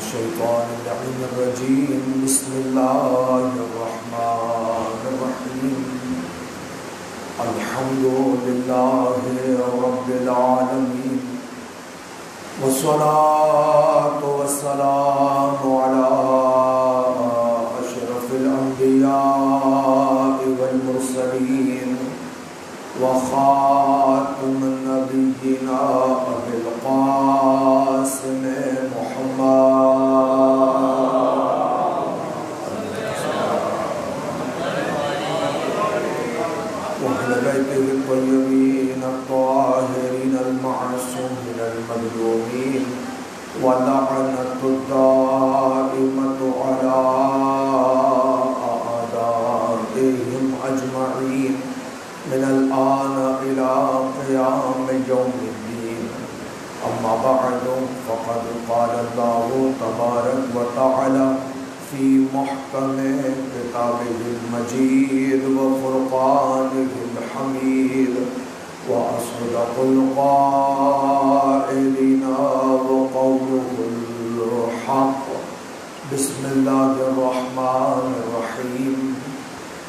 الشيطان اللعين الرجيم بسم الله الرحمن الرحيم الحمد لله رب العالمين والصلاة والسلام على أشرف الأنبياء والمرسلين وخاتم النبيين أبي القاسم وأهل بيته الطيبين الطاهرين المعصومين المظلومين ولعنة الدائمة على أعدائهم أجمعين من الآن إلى قيام يوم الدين. أما بعد فقد قال الله تبارك وتعالى في محكم كتابه المجيد وفرقانه الحميد وأصدق القائلين وقوله الحق. بسم الله الرحمن الرحيم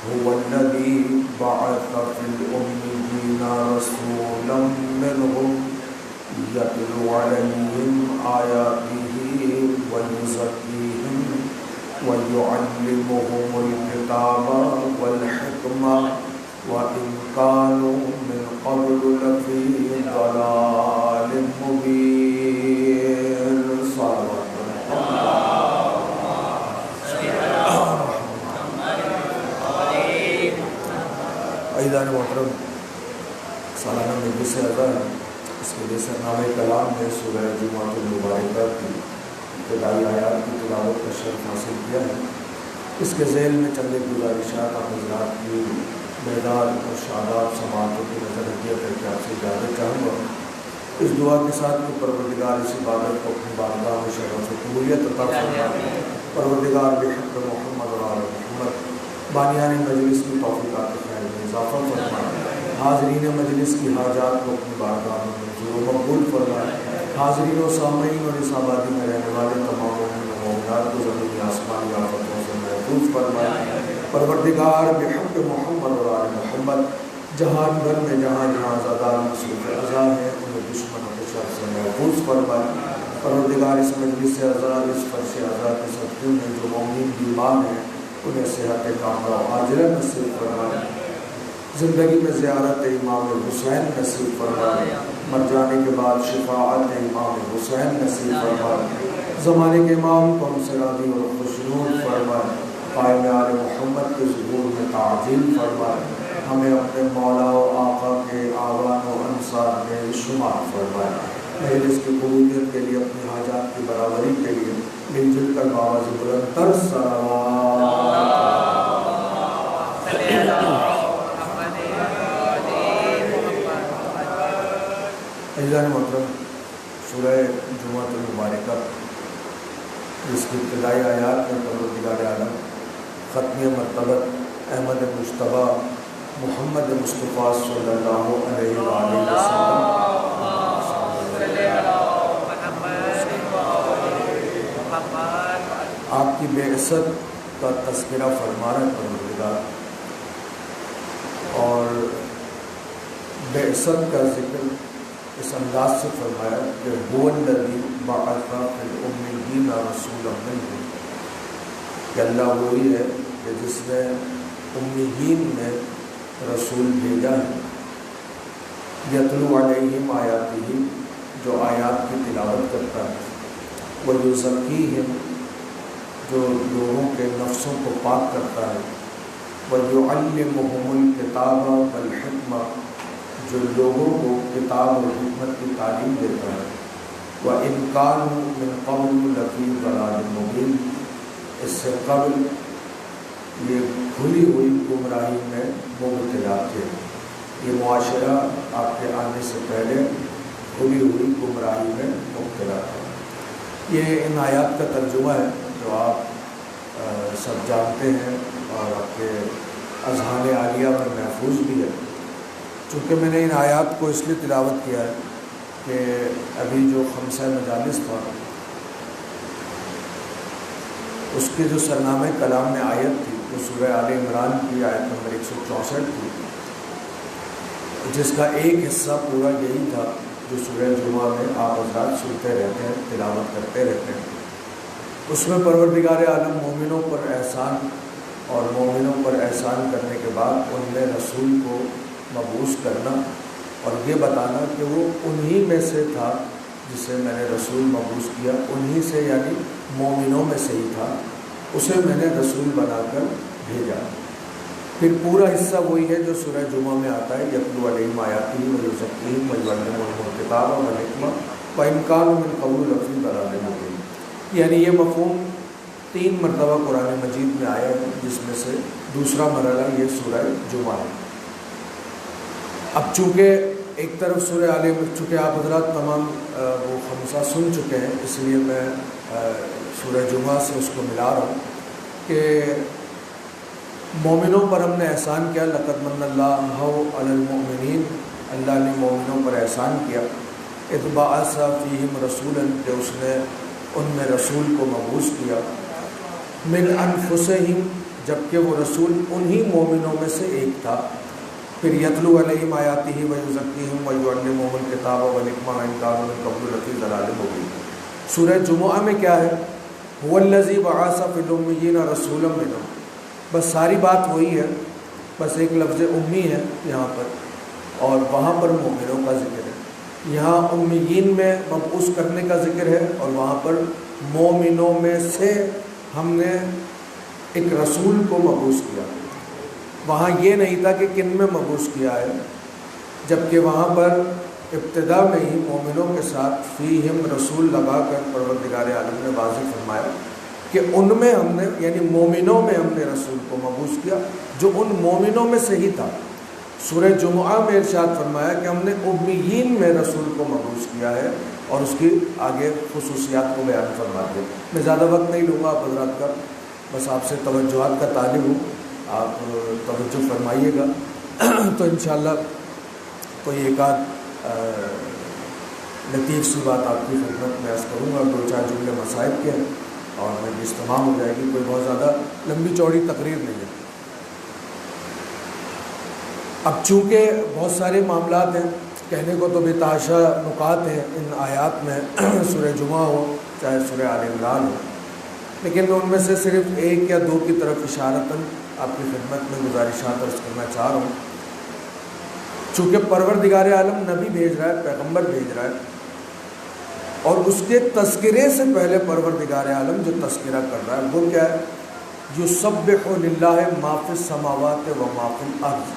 هو الذي بعث في الأميين رسولا منهم يتلو عليهم آياته ويزكيهم ويعلمهم الكتاب والحكمة وإن كانوا من قبل لفي ضلال مبين. عزیزان محترم، سالانہ مجلس اعضا ہے، اس کے لیے سرنامہ کلام نے سورہ جمعۃ المبارکہ کی ابتدائی آیات کی تلاوت کا شرف حاصل کیا ہے. اس کے ذیل میں چند گزارشات آپ حضرات کی بیدار اور شاداب سماعتوں کی نظر رکھیے کر کے آپ سے اجازت چاہوں گا. اس دعا کے ساتھ کہ پروردگار اس عبادت کو اپنی بارگاہ میں شرف و قبولیت عطا فرمائے. پروردگار بحق محمد اور آل محمد بانیان مجلس کی توفیقات خیر میں اضافہ فرمائے. حاضرین مجلس کی حاجات کو اپنی بارگاہ میں منظور و مقبول فرمائے. حاضرین و سامعین اور اس آبادی میں رہنے والے تمام مومنات کو زمینی آسمانی آفتوں سے محفوظ فرمائے. پروردگار بحق محمد اور آل محمد جہان بھر میں جہاں جہاں زادار مصروف اعضا ہیں انہیں دشمنوں کے شر سے محفوظ فرمائے. پروردگار اس مجلس سے اعضا اس فرش اعضا کے صدقے میں جو مومنین بیمار ہیں انہیں صحت کاملہ و عاجلہ نصیب فرمائے. زندگی میں زیارت امام حسین نصیب فرمائے. مر جانے کے بعد شفاعت امام حسین نصیب فرمائے. زمانے کے امام کو ہم سے راضی اور خوشنود فرمائے. قائم آل محمد کے ظہور میں تعجیل فرمائے. ہمیں اپنے مولا و آقا کے آوان و انصار میں شمار فرمائے. مجلس کی قبولیت کے لیے اپنی حاجات کی برابری کے لیے مل جل کر باواز بلند تر صلوات. عزیزان محترم، سورہ جمعۃ المبارکہ اس کی ابتدائی آیات میں پروردگار عالم ختمی مرتبت احمد مجتبیٰ محمد مصطفیٰ صلی اللہ علیہ وآلہ وسلم آپ کی بعثت کا تذکرہ فرما رہے پروردگار، اور بعثت کا ذکر اس انداز سے فرمایا کہ هو الذی بعث فی الأمیین رسولا منہم، کہ اللہ وہی ہے کہ جس نے امیین میں رسول بھیجا ہے. یتلو علیہم آیاتہ، جو آیات کی تلاوت کرتا ہے. ویزکیہم، جو لوگوں کے نفسوں کو پاک کرتا ہے. ویعلمہم الکتاب والحکمہ، جو لوگوں کو کتاب اور حکمت کی تعلیم دیتا ہے. وَإِنْ كَانُوا مِنْ قَبْلُ لَفِي ضَلَالٍ مُبِينٍ، اس سے قبل یہ کھلی ہوئی گمراہی میں مبتلا تھے. یہ معاشرہ آپ کے آنے سے پہلے کھلی ہوئی گمراہی میں مبتلا تھا. یہ ان آیات کا ترجمہ ہے جو آپ سب جانتے ہیں اور آپ کے اذہان عالیہ میں محفوظ بھی ہے. چونکہ میں نے ان آیات کو اس لیے تلاوت کیا ہے کہ ابھی جو خمسہ مجالس تھا اس کے جو سرنامہ کلام میں آیت تھی وہ سورہ آل عمران کی آیت نمبر 164 تھی، جس کا ایک حصہ پورا یہی تھا جو سورہ جمعہ میں آپ حضرات سنتے رہتے ہیں، تلاوت کرتے رہتے ہیں۔ اس میں پروردگار عالم مومنوں پر احسان اور مومنوں پر احسان کرنے کے بعد ان میں رسول کو مبعوث کرنا اور یہ بتانا کہ وہ انہی میں سے تھا جسے میں نے رسول مبعوث کیا، انہی سے یعنی مومنوں میں سے ہی تھا، اسے میں نے رسول بنا کر بھیجا۔ پھر پورا حصہ وہی ہے جو سورہ جمعہ میں آتا ہے، یتلو علیہم آیاتہ ویزکیہم ویعلمہم الکتاب والحکمہ وإن کانوا من قبل لفی ضلال مبین۔ یعنی یہ مفہوم 3 مرتبہ قرآن مجید میں آیا ہے، جس میں سے دوسرا مرحلہ یہ سورہ جمعہ ہے۔ اب چونکہ ایک طرف سورہ آل عمران، چونکہ آپ حضرات تمام وہ خمسہ سن چکے ہیں، اس لیے میں سورہ جمعہ سے اس کو ملا رہا ہوں کہ مومنوں پر ہم نے احسان کیا، لقد من اللہ علی المؤمنین، اللہ نے مومنوں پر احسان کیا، اذ بعث فیہم رسولا، کہ اس نے ان میں رسول کو مبعوث کیا، من انفسہم، جبکہ وہ رسول انہی مومنوں میں سے ایک تھا۔ پھر یتلو علیہم آیاتہ ویزکیہم ویعلمہم الکتاب والحکمہ وإن کانوا من قبل لفی ضلال مبین۔ سورہ جمعہ میں کیا ہے؟ هو الذی بعث فی الامیین رسولا منہم، بس ساری بات وہی ہے، بس ایک لفظ امی ہے یہاں پر، اور وہاں پر مومنوں کا ذکر ہے۔ یہاں امیین میں مبعوث کرنے کا ذکر ہے، اور وہاں پر مومنوں میں سے ہم نے ایک رسول کو مبعوث کیا۔ وہاں یہ نہیں تھا کہ کن میں مبعوث کیا ہے، جبکہ وہاں پر ابتدا میں ہی مومنوں کے ساتھ فیہم رسول لگا کر پروردگار عالم نے واضح فرمایا کہ ان میں ہم نے، یعنی مومنوں میں ہم نے رسول کو مبعوث کیا جو ان مومنوں میں سے ہی تھا۔ سورہ جمعہ میں ارشاد فرمایا کہ ہم نے امیین میں رسول کو مبعوث کیا ہے، اور اس کی آگے خصوصیات کو بیان فرما دیا۔ میں زیادہ وقت نہیں لوں گا آپ حضرات کا، بس آپ سے توجہات کا طالب ہوں، آپ توجہ فرمائیے گا تو انشاءاللہ کوئی ایک آدھ لطیف سی بات آپ کی خدمت میں عرض کروں گا، 2-4 جملے مصائب کے ہیں اور میری استماع ہو جائے گی، کوئی بہت زیادہ لمبی چوڑی تقریر نہیں ہے۔ اب چونکہ بہت سارے معاملات ہیں، کہنے کو تو بے تحاشا نکات ہیں ان آیات میں، سورہ جمعہ ہو چاہے سورہ آل عمران ہو، لیکن میں ان میں سے صرف 1 یا 2 کی طرف اشارتاً آپ کی خدمت میں گزارشات عرض کرنا چاہ رہا ہوں۔ چونکہ پروردگار عالم نبی بھیج رہا ہے، پیغمبر بھیج رہا ہے، اور اس کے تذکرے سے پہلے پروردگار عالم جو تذکرہ کر رہا ہے وہ کیا ہے؟ یسبح للہ ما فی السماوات و ما فی الارض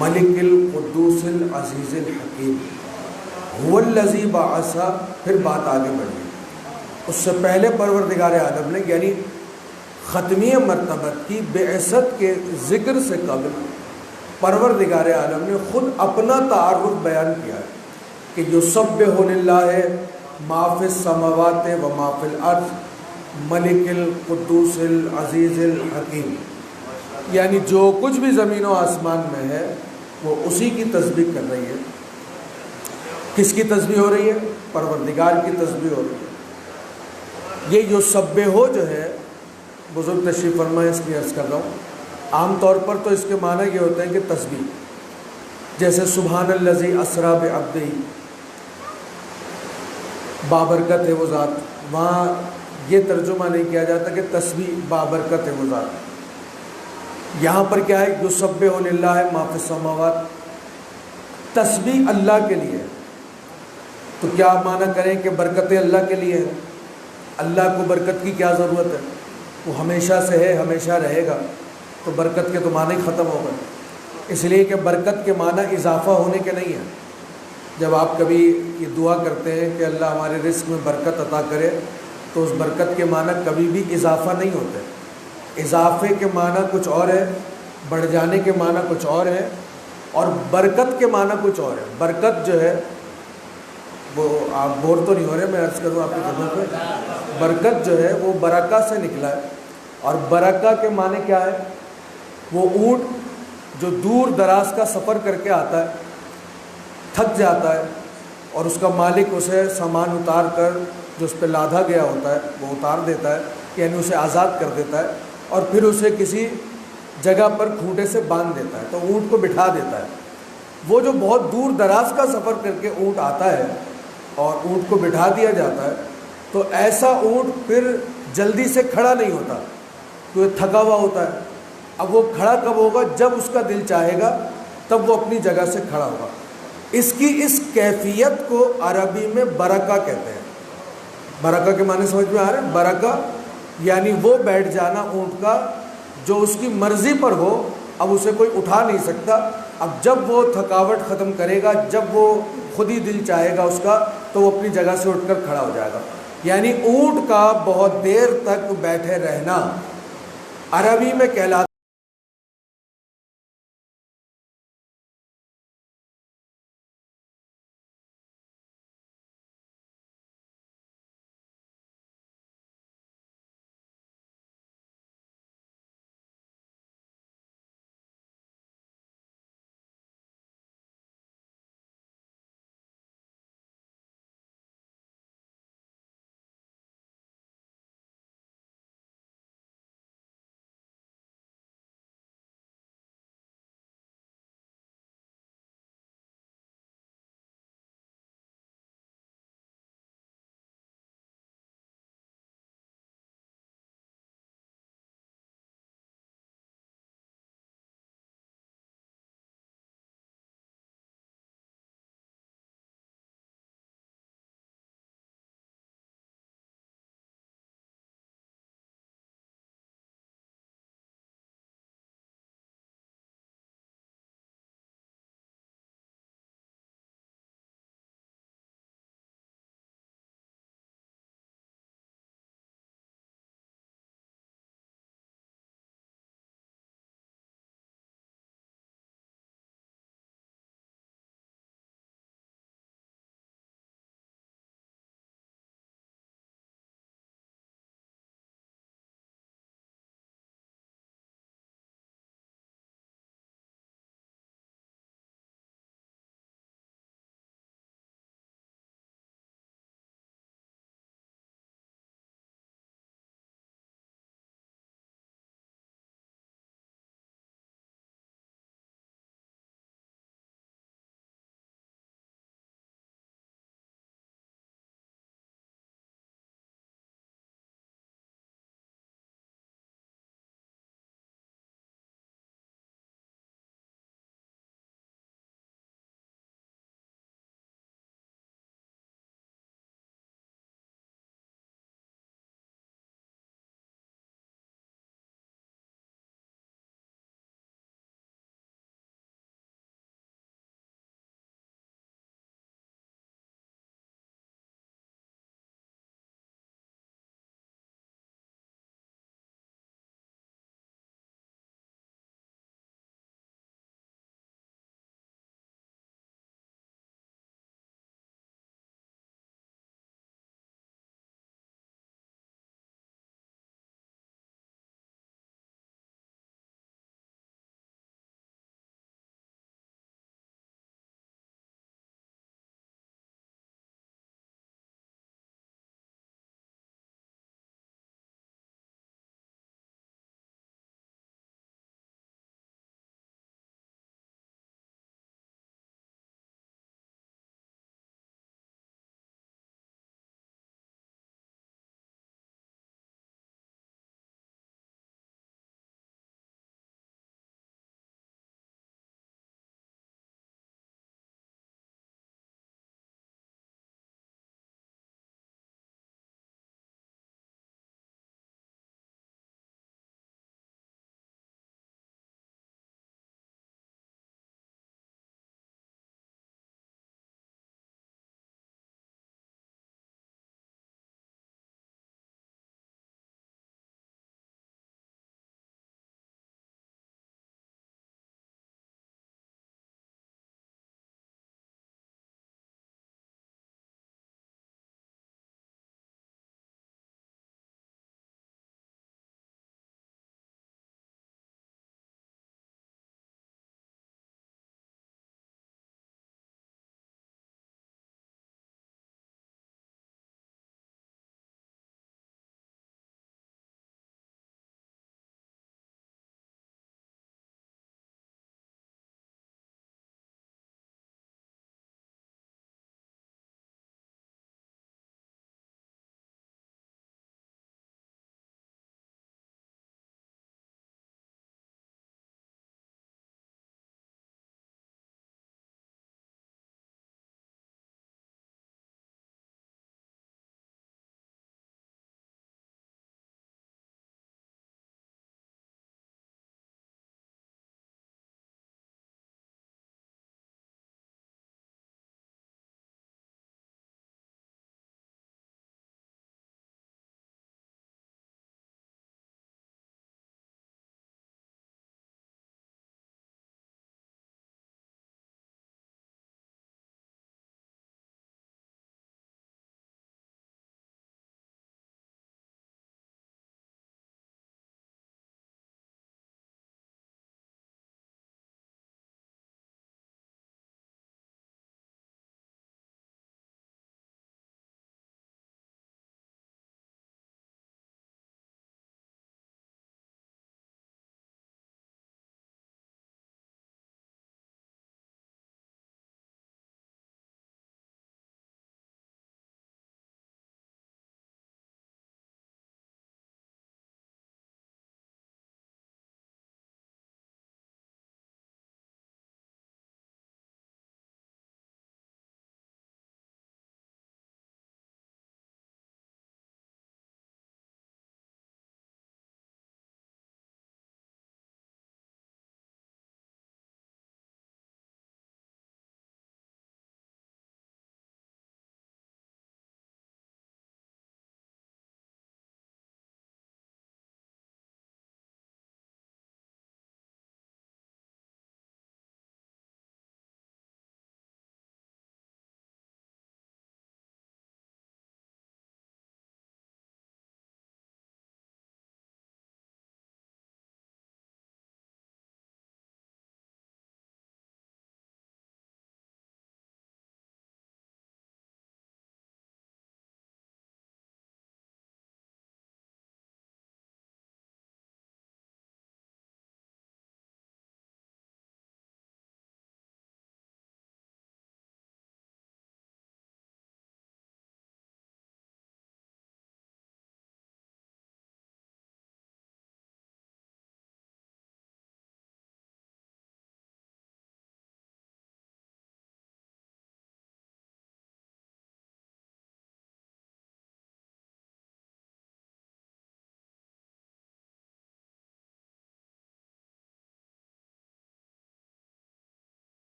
ملک القدوس العزیز الحکیم هو الذی بعث، پھر بات آگے بڑھی۔ اس سے پہلے پروردگار عالم نے، یعنی ختمی مرتبت کی بعثت کے ذکر سے قبل پروردگار عالم نے خود اپنا تعارف بیان کیا ہے کہ یسبح للہ ما فی السماوات و ما فی الارض ملک القدوس العزیز الحکیم، یعنی جو کچھ بھی زمین و آسمان میں ہے وہ اسی کی تسبیح کر رہی ہے۔ کس کی تسبیح ہو رہی ہے؟ پروردگار کی تسبیح ہو رہی ہے۔ یہ یسبح جو ہے، بزرگ تشریف فرمائے، اس کی عرض کر رہا ہوں، عام طور پر تو اس کے معنی یہ ہوتے ہیں کہ تسبیح، جیسے سبحان الذی اسریٰ بعبدہ، بابرکت ہے وہ ذات، وہاں یہ ترجمہ نہیں کیا جاتا کہ تسبیح بابرکت ہے وہ ذات۔ یہاں پر کیا ہے؟ یسبح للہ ما فی السماوات، تسبیح اللہ کے لیے۔ تو کیا معنی کریں کہ برکتیں اللہ کے لیے ہیں؟ اللہ کو برکت کی کیا ضرورت ہے؟ وہ ہمیشہ سے ہے، ہمیشہ رہے گا، تو برکت کے تو معنی ہی ختم ہو گئے۔ اس لیے کہ برکت کے معنی اضافہ ہونے کے نہیں ہیں۔ جب آپ کبھی یہ دعا کرتے ہیں کہ اللہ ہمارے رزق میں برکت عطا کرے، تو اس برکت کے معنی کبھی بھی اضافہ نہیں ہوتے۔ اضافے کے معنی کچھ اور ہے، بڑھ جانے کے معنی کچھ اور ہے، اور برکت کے معنی کچھ اور ہے۔ برکت جو ہے وہ، آپ بور تو نہیں ہو رہے، میں عرض کروں آپ کی خدمت میں، برکت جو ہے وہ برکہ سے نکلا ہے، اور برکہ کے معنی کیا ہے؟ وہ اونٹ جو دور دراز کا سفر کر کے آتا ہے، تھک جاتا ہے، اور اس کا مالک اسے سامان اتار کر جو اس پہ لادھا گیا ہوتا ہے وہ اتار دیتا ہے، یعنی اسے آزاد کر دیتا ہے اور پھر اسے کسی جگہ پر کھوٹے سے باندھ دیتا ہے، تو اونٹ کو بٹھا دیتا ہے۔ وہ جو بہت دور دراز کا سفر کر کے اونٹ آتا ہے اور اونٹ کو بٹھا دیا جاتا ہے، تو ایسا اونٹ پھر جلدی سے کھڑا نہیں ہوتا، تو یہ تھکا ہوا ہوتا ہے۔ اب وہ کھڑا کب ہوگا؟ جب اس کا دل چاہے گا تب وہ اپنی جگہ سے کھڑا ہوگا۔ اس کی اس کیفیت کو عربی میں برکہ کہتے ہیں۔ برکہ کے معنی سمجھ میں آ رہے ہیں؟ برکہ یعنی وہ بیٹھ جانا اونٹ کا جو اس کی مرضی پر ہو، اب اسے کوئی اٹھا نہیں سکتا۔ اب جب وہ تھکاوٹ ختم کرے گا، جب وہ خود ہی دل چاہے گا اس کا، تو وہ اپنی جگہ سے اٹھ کر کھڑا ہو جائے گا۔ یعنی اونٹ کا بہت دیر تک بیٹھے رہنا عربی میں کہلاتا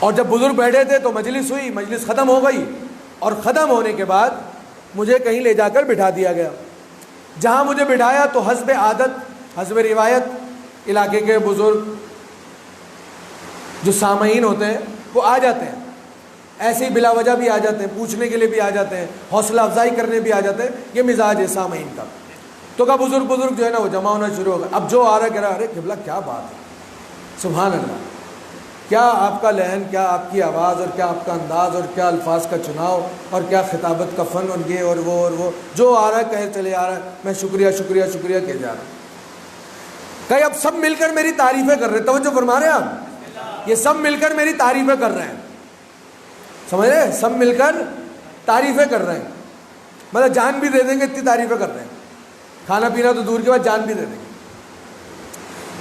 اور جب بزرگ بیٹھے تھے تو مجلس ہوئی، مجلس ختم ہو گئی، اور ختم ہونے کے بعد مجھے کہیں لے جا کر بٹھا دیا گیا۔ جہاں مجھے بٹھایا تو حسب عادت، حسب روایت، علاقے کے بزرگ جو سامعین ہوتے ہیں وہ آ جاتے ہیں، ایسے ہی بلا وجہ بھی آ جاتے ہیں، پوچھنے کے لیے بھی آ جاتے ہیں، حوصلہ افزائی کرنے بھی آ جاتے ہیں۔ یہ مزاج ہے سامعین کا۔ تو کہا بزرگ جو ہے نا وہ جمع ہونا شروع ہو گئے۔ اب جو آ رہا ہے کہہ رہا ارے قبلہ کیا بات ہے، سبحان اللہ، کیا آپ کا لحن، کیا آپ کی آواز، اور کیا آپ کا انداز، اور کیا الفاظ کا چناؤ، اور کیا خطابت کا فن، اور یہ اور وہ جو آ رہا ہے کہے چلے آ رہا ہے، میں شکریہ شکریہ شکریہ کہے جا رہا ہوں۔ کہ اب سب مل کر میری تعریفیں کر رہے ہیں، توجہ فرما رہے ہیں آپ، یہ سب مل کر میری تعریفیں کر رہے ہیں، سمجھ رہے ہیں، سب مل کر تعریفیں کر رہے ہیں، مطلب جان بھی دے دیں گے اتنی تعریفیں کر رہے ہیں، کھانا پینا تو دور کے بعد جان بھی دے دیں گے۔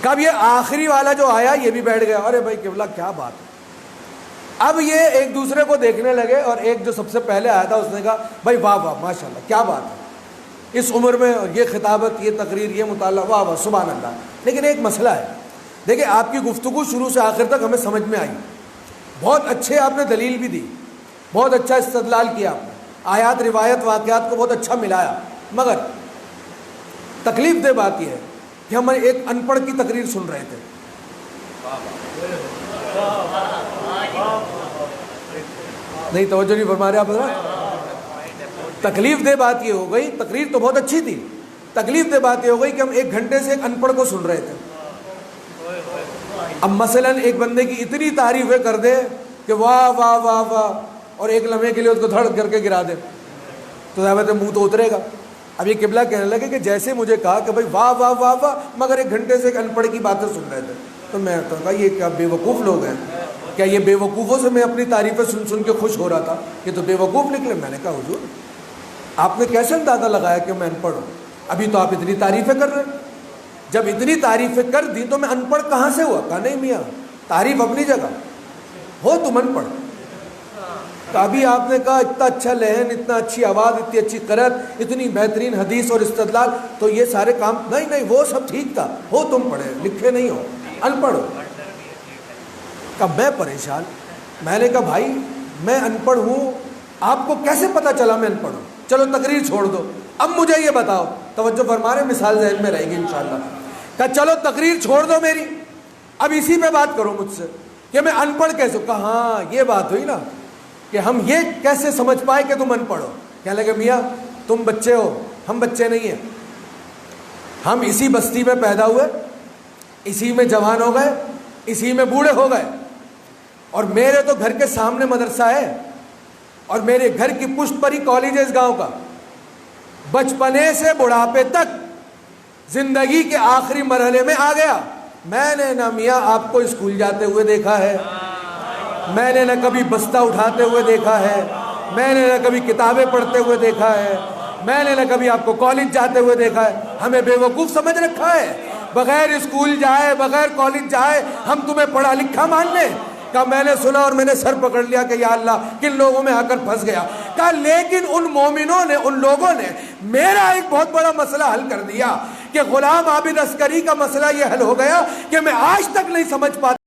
کب یہ آخری والا جو آیا یہ بھی بیٹھ گیا، ارے بھائی قبلہ کیا بات ہے۔ اب یہ ایک دوسرے کو دیکھنے لگے، اور ایک جو سب سے پہلے آیا تھا اس نے کہا بھائی واہ واہ ماشاءاللہ کیا بات ہے، اس عمر میں یہ خطابت، یہ تقریر، یہ مطالعہ، واہ واہ سبحان اللہ۔ لیکن ایک مسئلہ ہے، دیکھیں آپ کی گفتگو شروع سے آخر تک ہمیں سمجھ میں آئی، بہت اچھے آپ نے دلیل بھی دی، بہت اچھا استدلال کیا آپ نے، آیات روایت واقعات کو بہت اچھا ملایا، مگر تکلیف دہ بات یہ ہے کہ ہم ایک ان پڑھ کی تقریر سن رہے تھے۔ نہیں توجہ نہیں فرما رہے آپ حضرات۔ تکلیف دہ بات یہ ہو گئی، تقریر تو بہت اچھی تھی، تکلیف دہ بات یہ ہو گئی کہ ہم 1 گھنٹے سے ایک ان پڑھ کو سن رہے تھے۔ اب مثلاً ایک بندے کی اتنی تعریفیں کر دے کہ واہ واہ واہ واہ، اور ایک لمحے کے لیے اس کو دھڑ کر کے گرا دے، تو ظاہر ہے منہ تو اترے گا۔ اب یہ قبلہ کہنے لگے کہ جیسے مجھے کہا کہ بھائی واہ واہ واہ واہ، مگر 1 گھنٹے سے ایک ان پڑھ کی باتیں سن رہے تھے، تو میں تو کہا یہ کیا بے وقوف لوگ ہیں، کیا یہ بے وقوفوں سے میں اپنی تعریفیں سن سن کے خوش ہو رہا تھا، یہ تو بے وقوف نکلے۔ میں نے کہا حضور آپ نے کیسے اندازہ لگایا کہ میں ان پڑھ ہوں، ابھی تو آپ اتنی تعریفیں کر رہے ہیں، جب اتنی تعریفیں کر دی تو میں ان پڑھ کہاں سے ہوا؟ کہا نہیں میاں، تعریف اپنی جگہ ہو تم ان پڑھ۔ تو ابھی آپ نے کہا اتنا اچھا لحن، اتنا اچھی آواز، اتنی اچھی قرأت، اتنی بہترین حدیث اور استدلال، تو یہ سارے کام نہیں وہ سب ٹھیک تھا، ہو تم پڑھے، لکھے نہیں ہو، ان پڑھ ہو۔ کہا میں پریشان، میں نے کہا بھائی میں ان پڑھ ہوں، آپ کو کیسے پتا چلا میں ان پڑھ ہوں؟ چلو تقریر چھوڑ دو، اب مجھے یہ بتاؤ، توجہ فرما رہے، مثال ذہن میں رہے گی انشاءاللہ۔ کہا چلو تقریر چھوڑ دو میری، اب اسی پہ بات کرو مجھ سے کہ میں ان پڑھ کیسے ہوں؟ کہا ہاں یہ بات ہوئی نا کہ ہم یہ کیسے سمجھ پائے کہ تم ان پڑھ ہو؟ کہنے لگے میاں تم بچے ہو، ہم بچے نہیں ہیں، ہم اسی بستی میں پیدا ہوئے، اسی میں جوان ہو گئے، اسی میں بوڑھے ہو گئے، اور میرے تو گھر کے سامنے مدرسہ ہے، اور میرے گھر کی پشت پر ہی کالج ہے اس گاؤں کا۔ بچپنے سے بڑھاپے تک زندگی کے آخری مرحلے میں آ گیا، میں نے نہ میاں آپ کو اسکول جاتے ہوئے دیکھا ہے، میں نے نہ کبھی بستہ اٹھاتے ہوئے دیکھا ہے، میں نے نہ کبھی کتابیں پڑھتے ہوئے دیکھا ہے، میں نے نہ کبھی آپ کو کالج جاتے ہوئے دیکھا ہے۔ ہمیں بے وقوف سمجھ رکھا ہے، بغیر اسکول جائے، بغیر کالج جائے ہم تمہیں پڑھا لکھا مان لیں؟ کہا میں نے سنا اور میں نے سر پکڑ لیا کہ یا اللہ کن لوگوں میں آ کر پھنس گیا۔ کہا لیکن ان مومنوں نے، ان لوگوں نے میرا ایک بہت بڑا مسئلہ حل کر دیا کہ غلام عابد عسکری کا مسئلہ یہ حل ہو گیا کہ میں آج تک نہیں سمجھ پاتا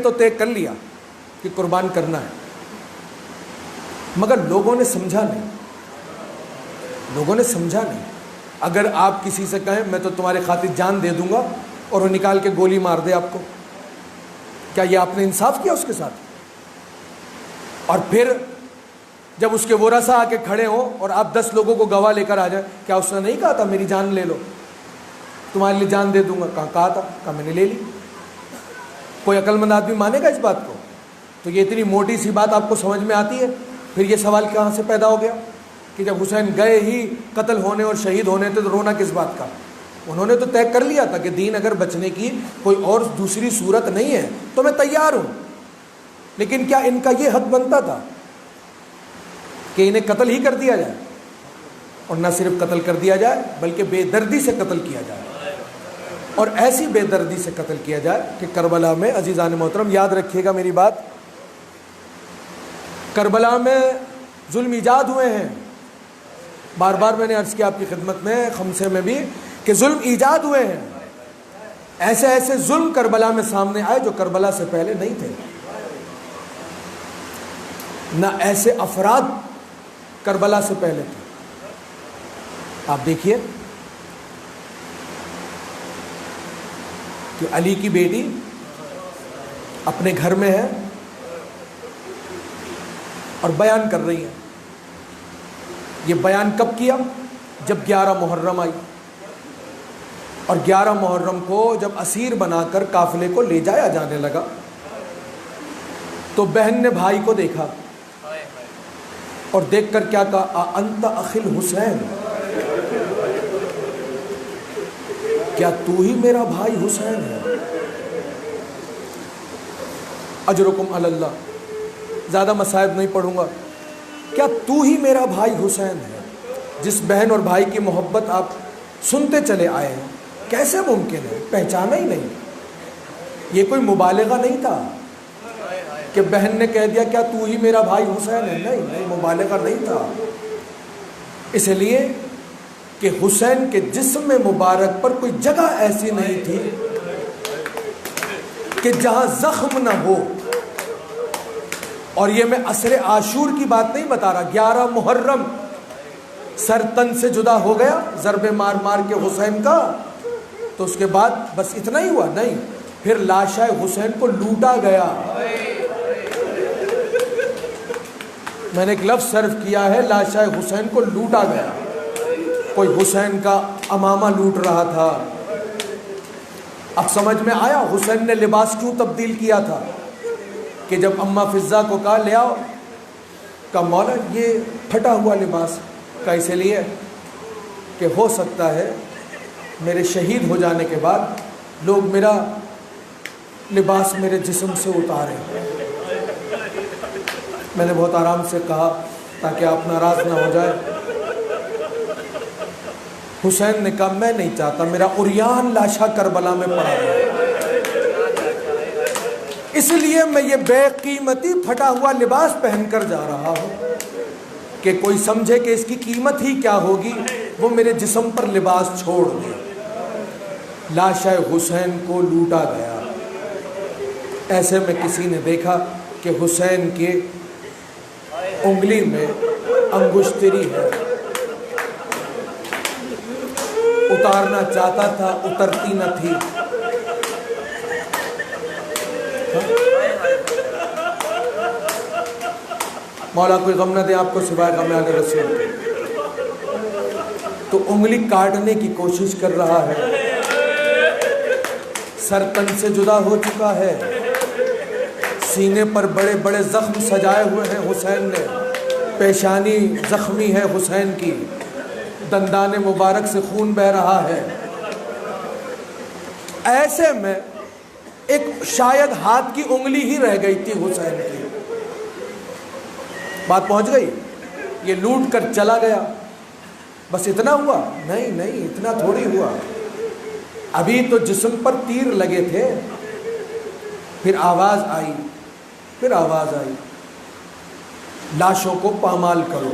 تو طے کر لیا کہ قربان کرنا ہے، مگر لوگوں نے سمجھا نہیں، لوگوں نے سمجھا نہیں۔ اگر آپ کسی سے کہیں میں تو تمہارے خاطر جان دے دوں گا اور وہ نکال کے گولی مار دے آپ کو، کیا یہ آپ نے انصاف کیا اس کے ساتھ؟ اور پھر جب اس کے ورثاء آ کے کھڑے ہوں اور آپ 10 لوگوں کو گواہ لے کر آ جائیں، کیا اس نے نہیں کہا تھا میری جان لے لو، تمہارے لیے جان دے دوں گا؟ کہا تھا، کہا میں نے لے لی۔ کوئی عقل مند آدمی مانے گا اس بات کو؟ تو یہ اتنی موٹی سی بات آپ کو سمجھ میں آتی ہے؟ پھر یہ سوال کہاں سے پیدا ہو گیا کہ جب حسین گئے ہی قتل ہونے اور شہید ہونے تھے تو رونا کس بات کا؟ انہوں نے تو طے کر لیا تھا کہ دین اگر بچنے کی کوئی اور دوسری صورت نہیں ہے تو میں تیار ہوں، لیکن کیا ان کا یہ حق بنتا تھا کہ انہیں قتل ہی کر دیا جائے؟ اور نہ صرف قتل کر دیا جائے بلکہ بے دردی سے قتل کیا جائے، اور ایسی بے دردی سے قتل کیا جائے کہ کربلا میں، عزیزان محترم یاد رکھیے گا میری بات، کربلا میں ظلم ایجاد ہوئے ہیں، بار بار میں نے عرض کیا آپ کی خدمت میں خمسے میں بھی کہ ظلم ایجاد ہوئے ہیں، ایسے ایسے ظلم کربلا میں سامنے آئے جو کربلا سے پہلے نہیں تھے، نہ ایسے افراد کربلا سے پہلے تھے۔ آپ دیکھیے کہ علی کی بیٹی اپنے گھر میں ہے اور بیان کر رہی ہے۔ یہ بیان کب کیا؟ جب 11 محرم آئی، اور 11 محرم کو جب اسیر بنا کر قافلے کو لے جایا جانے لگا تو بہن نے بھائی کو دیکھا اور دیکھ کر کیا کہا؟ انت اخی الحسین، کیا تو ہی میرا بھائی حسین ہے؟ اجرکم علی اللہ، زیادہ مصائب نہیں پڑھوں گا، کیا تو ہی میرا بھائی حسین ہے؟ جس بہن اور بھائی کی محبت آپ سنتے چلے آئے ہیں، کیسے ممکن ہے پہچانا ہی نہیں؟ یہ کوئی مبالغہ نہیں تھا کہ بہن نے کہہ دیا کیا تو ہی میرا بھائی حسین ہے، نہیں، مبالغہ نہیں تھا، اس لیے کہ حسین کے جسم مبارک پر کوئی جگہ ایسی نہیں تھی کہ جہاں زخم نہ ہو۔ اور یہ میں عصر عاشور کی بات نہیں بتا رہا، 11 محرم سر تن سے جدا ہو گیا ضرب مار مار کے حسین کا، تو اس کے بعد بس اتنا ہی ہوا؟ نہیں، پھر لاشائے حسین کو لوٹا گیا۔ میں نے ایک لفظ صرف کیا ہے، لاشائے حسین کو لوٹا گیا۔ کوئی حسین کا امامہ لوٹ رہا تھا۔ اب سمجھ میں آیا حسین نے لباس کیوں تبدیل کیا تھا، کہ جب اماں فضہ کو کہا لے آؤ، کہا مولا یہ پھٹا ہوا لباس، کا اس لیے کہ ہو سکتا ہے میرے شہید ہو جانے کے بعد لوگ میرا لباس میرے جسم سے اتاریں۔ میں نے بہت آرام سے کہا تاکہ آپ ناراض نہ ہو جائے۔ حسین نے کہا میں نہیں چاہتا میرا عریان لاشا کربلا میں پڑا ہے، اس لیے میں یہ بے قیمتی پھٹا ہوا لباس پہن کر جا رہا ہوں کہ کوئی سمجھے کہ اس کی قیمت ہی کیا ہوگی، وہ میرے جسم پر لباس چھوڑ دے۔ لاشا حسین کو لوٹا گیا۔ ایسے میں کسی نے دیکھا کہ حسین کے انگلی میں انگشتری ہے، اتارنا چاہتا تھا اترتی نہ تھی۔ مولا کوئی غم نہ دے آپ کو سوائے غم آل رسول کے۔ تو انگلی کاٹنے کی کوشش کر رہا ہے، سر تن سے جدا ہو چکا ہے، سینے پر بڑے بڑے زخم سجائے ہوئے ہیں حسین نے، پیشانی زخمی ہے حسین کی، دندان مبارک سے خون بہہ رہا ہے۔ ایسے میں ایک شاید ہاتھ کی انگلی ہی رہ گئی تھی حسین کی۔ بات پہنچ گئی، یہ لوٹ کر چلا گیا، بس اتنا ہوا؟ نہیں، اتنا تھوڑی ہوا، ابھی تو جسم پر تیر لگے تھے۔ پھر آواز آئی، لاشوں کو پامال کرو۔